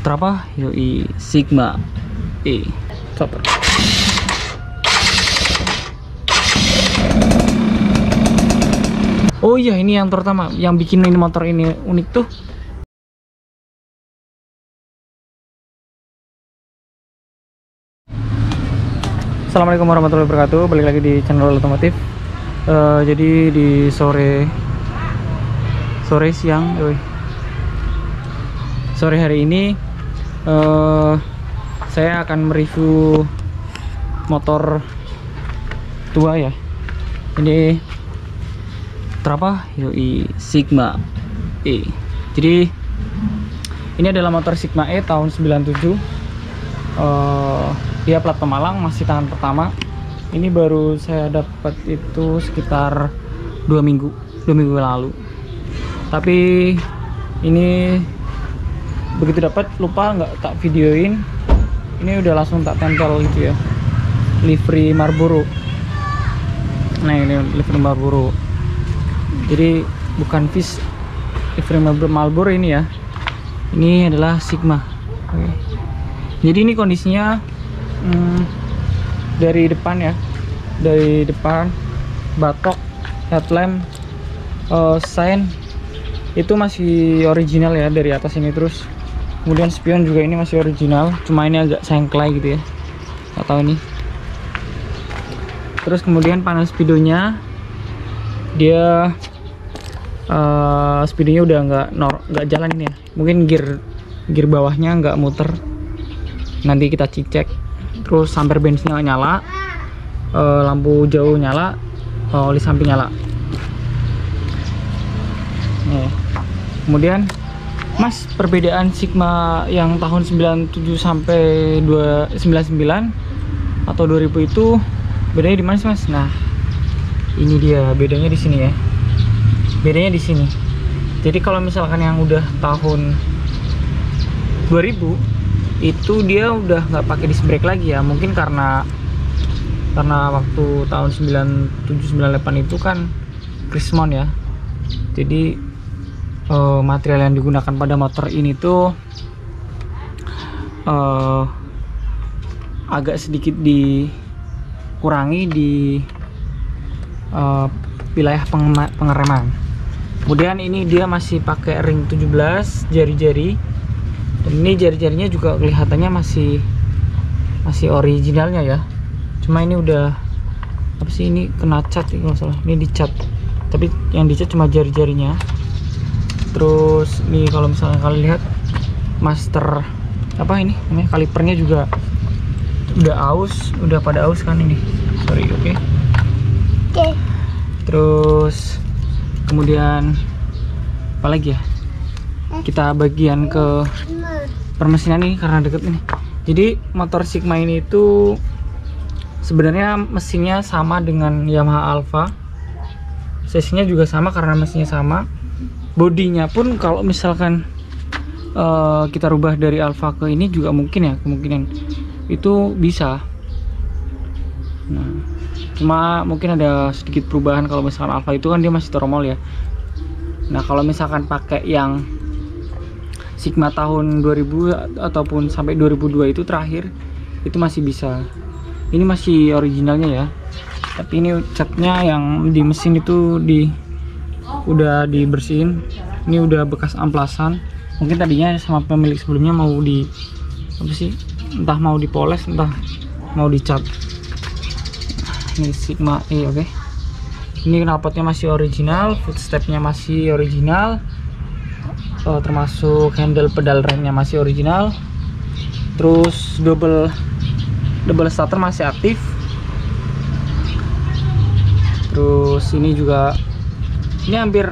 Terapa? Yoi, Sigma E Chopper. Oh iya, ini yang pertama yang bikin ini motor ini unik tuh. Assalamualaikum warahmatullahi wabarakatuh. Balik lagi di channel otomotif. Jadi di sore siang, sore hari ini saya akan mereview motor tua ya. Ini terapa? Yoi, Sigma E. Jadi ini adalah motor Sigma E tahun 97. Dia plat Pemalang, masih tangan pertama. Ini baru saya dapat itu sekitar 2 minggu lalu. Tapi ini begitu dapat lupa nggak tak videoin. Ini udah langsung tak tempel gitu ya, livery Marlboro. Nah ini livery Marlboro, jadi bukan Fish livery Marlboro ini ya, ini adalah Sigma. Oke. Jadi ini kondisinya dari depan ya, dari depan batok, headlamp, sign itu masih original ya dari atas ini. Terus kemudian spion juga ini masih original, cuma ini agak sengklai gitu ya, nggak tahu ini. Terus kemudian panel speedonya, dia speedonya udah nggak jalan ini ya, mungkin gear bawahnya nggak muter, nanti kita cek. Terus samper bensinnya nyala, lampu jauh nyala, oli samping nyala. Nih. Kemudian Mas, perbedaan Sigma yang tahun 97 sampai 99 atau 2000 itu bedanya di mana sih Mas? Nah, ini dia bedanya di sini ya. Bedanya di sini. Jadi kalau misalkan yang udah tahun 2000 itu dia udah nggak pakai disc brake lagi ya. Mungkin karena waktu tahun 97-98 itu kan Krismon ya. Jadi material yang digunakan pada motor ini tuh agak sedikit dikurangi di wilayah pengereman. Kemudian ini dia masih pakai ring 17 jari-jari, dan ini jari-jarinya juga kelihatannya masih originalnya ya. Cuma ini udah apa sih, ini kena cat kalau salah, ini dicat, tapi yang dicat cuma jari-jarinya. Terus nih kalau misalnya kalian lihat master apa ini namanya, kalipernya juga udah pada aus kan ini, sorry. Oke. Terus kemudian apa lagi ya, kita bagian ke permesinan ini karena deket ini. Jadi motor Sigma ini itu sebenarnya mesinnya sama dengan Yamaha Alfa, sesinya juga sama karena mesinnya sama. Bodinya pun kalau misalkan kita rubah dari Alfa ke ini juga mungkin ya, kemungkinan itu bisa. Nah, cuma mungkin ada sedikit perubahan. Kalau misalkan Alfa itu kan dia masih tromol ya. Nah kalau misalkan pakai yang Sigma tahun 2000 ataupun sampai 2002 itu terakhir, itu masih bisa. Ini masih originalnya ya, tapi ini catnya yang di mesin itu udah dibersihin. Ini udah bekas amplasan, mungkin tadinya sama pemilik sebelumnya mau di apa sih, entah mau dipoles entah mau dicat. Ini Sigma E. Oke. Ini knalpotnya masih original, footstepnya masih original, termasuk handle pedal remnya masih original. Terus double starter masih aktif. Terus ini juga, ini hampir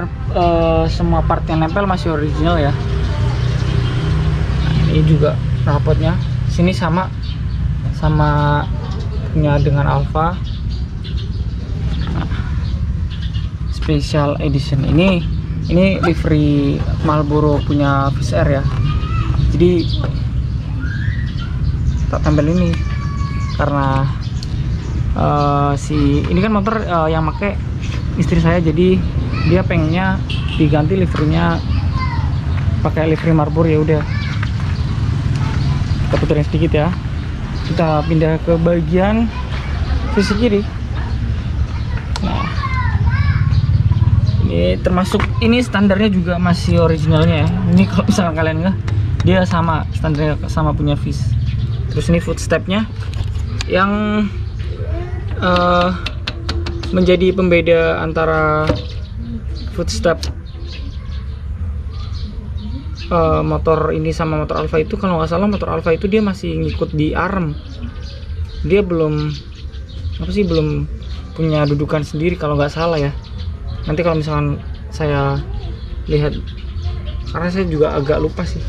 semua part yang nempel masih original ya. Nah, ini juga knalpotnya sini sama punya dengan Alfa. Special edition ini livery Marlboro punya Fish Air ya. Jadi tak tempel ini karena ini kan motor yang pakai istri saya, jadi dia pengennya diganti liverynya pakai livery Marlboro, ya udah kita puterin sedikit ya. Kita pindah ke bagian sisi kiri. Nah, ini termasuk, ini standarnya juga masih originalnya ya. Ini kalau misalkan kalian nggak, dia sama standarnya sama punya Viz. Terus ini footstepnya yang menjadi pembeda antara footstep motor ini sama motor Alfa itu. Kalau nggak salah motor Alfa itu dia masih ngikut di arm, dia belum belum punya dudukan sendiri kalau nggak salah ya. Nanti kalau misalkan saya lihat, karena saya juga agak lupa sih.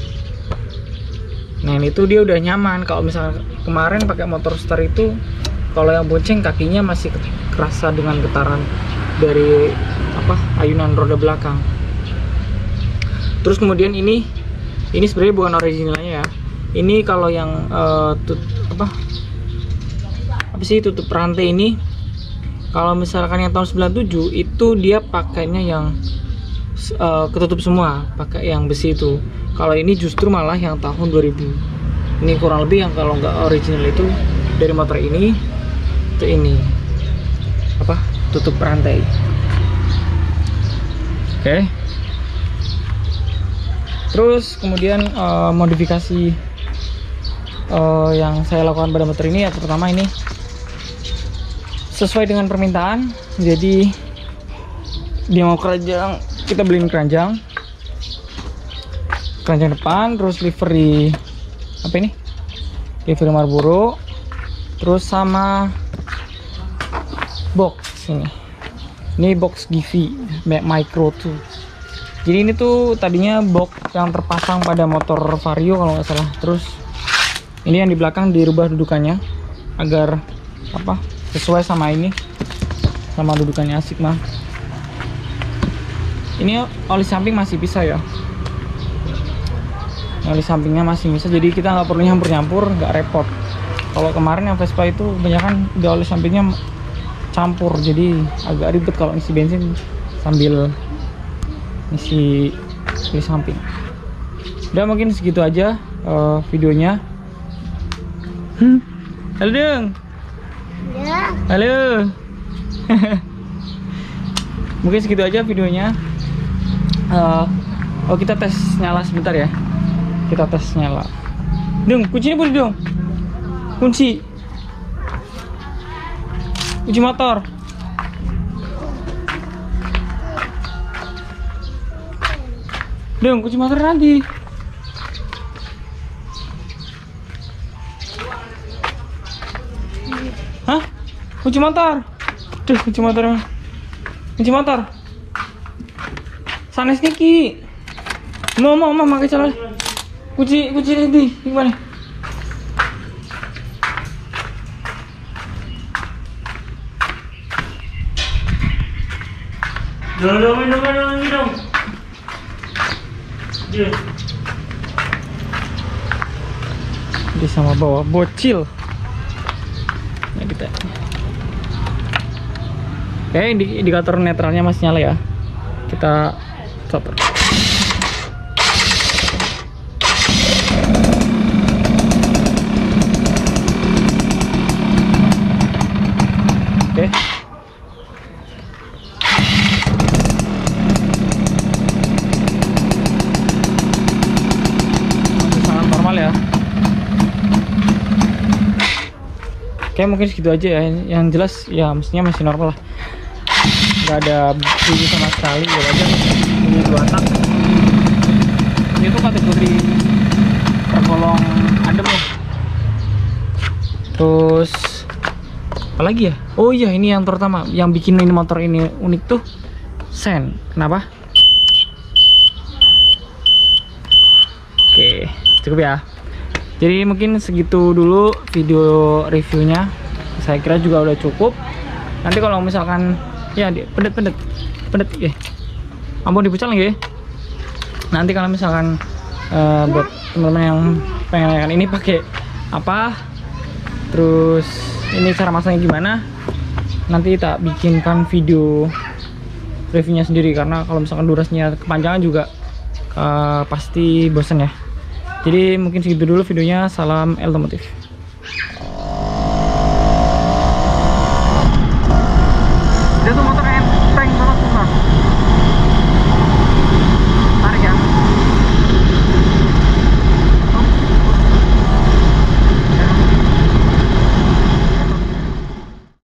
Nah ini tuh dia udah nyaman. Kalau misalkan kemarin pakai motor Star itu, kalau yang bonceng kakinya masih kerasa dengan getaran dari ayunan roda belakang. Terus kemudian ini sebenarnya bukan originalnya ya. Ini kalau yang tutup rantai ini, kalau misalkan yang tahun 97 itu dia pakainya yang ketutup semua, pakai yang besi itu. Kalau ini justru malah yang tahun 2000. Ini kurang lebih yang kalau nggak original itu dari motor ini ke ini tutup rantai. Oke. Terus kemudian modifikasi yang saya lakukan pada motor ini ya, pertama ini sesuai dengan permintaan. Jadi dia mau keranjang, kita beliin keranjang depan, terus livery livery Marlboro, terus sama box ini box Givi Micro 2. Jadi ini tuh tadinya box yang terpasang pada motor Vario kalau nggak salah. Terus ini yang di belakang dirubah dudukannya agar sesuai sama ini, sama dudukannya asik mah. Ini oli samping masih bisa ya, oli sampingnya masih bisa, jadi kita nggak perlu nyampur-nyampur, nggak repot. Kalau kemarin yang Vespa itu kebanyakan udah oli sampingnya campur, jadi agak ribet kalau isi bensin sambil isi oli samping. Udah mungkin segitu aja videonya. Halo dong. Ya. Halo. Mungkin segitu aja videonya. Kita tes nyala sebentar ya. Kita tes nyala. Dong, kuncinya boleh dong. Kunci motor. Dong, kunci motor nanti. Hah? Kunci motor. Duh, kunci motor. Kunci motor. Sanes Niki. Mau pakai calon. Kunci nanti gimana? Dong. Dia sama bawa bocil. Nah, kita. Oke, indikator netralnya masih nyala ya. Kita stop. Oke. Sangat normal ya. Oke, mungkin segitu aja ya. Yang jelas ya mestinya masih normal lah. Nggak ada bunyi sama sekali, ya aja bunyi 2 tak. Ini tuh kategori tergolong adem loh. Terus apa lagi ya? Oh iya, ini yang terutama yang bikin ini motor ini unik tuh sen. Kenapa? Oke, cukup ya. Jadi mungkin segitu dulu video reviewnya. Saya kira juga udah cukup. Nanti kalau misalkan ya pendet ya, ampun dipucal lagi ya. Nanti kalau misalkan buat teman-teman yang pengen ini pakai apa, terus ini cara masangnya gimana, nanti tak bikinkan video reviewnya sendiri, karena kalau misalkan durasinya kepanjangan juga pasti bosen ya. Jadi mungkin segitu dulu videonya. Salam otomotif.